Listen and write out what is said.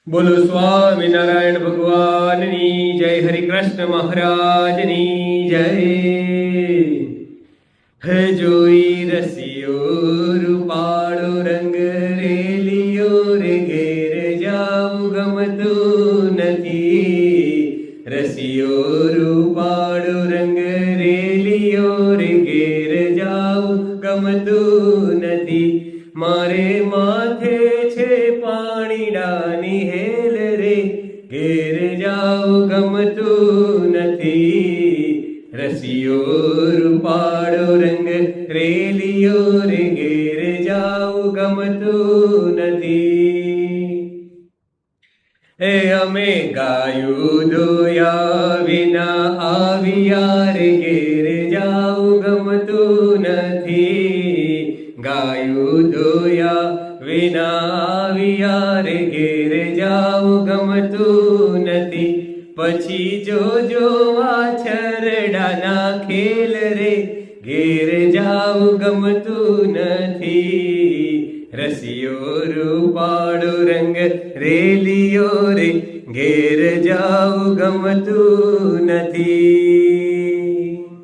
બોલો સ્વામિનારાયણ ભગવાનની જય, હરિ કૃષ્ણ મહારાજની જય. હે જોઈ રસિયો રૂપાળો રંગ રેલિયો રે ઘેર જાવું ગમતું નથી. રસિયો રૂપાળો રંગ રેલિયો રે ઘેર જાવું ગમતું નથી. મારે માથે છે પાણીડાની હેલ રે ઘેર જાવું ગમતું નથી. રસિયો રૂપાળો રંગ રેલિયો રે ઘેર જાવું ગમતું નથી. એ અમે ગાયું દોયા વિના આવ્યા રે ઘેર જાવું ગમતું નથી. ગાયું દોયા વિના આવ્યા રે ઘેર જાવું ગમતું નથી. પછી જોજો વાછરડાના ખેલ રે ઘેર જાવું ગમતું નથી. રસિયો રૂપાળો રંગ રેલિયો રે ઘેર જાવું ગમતું નથી.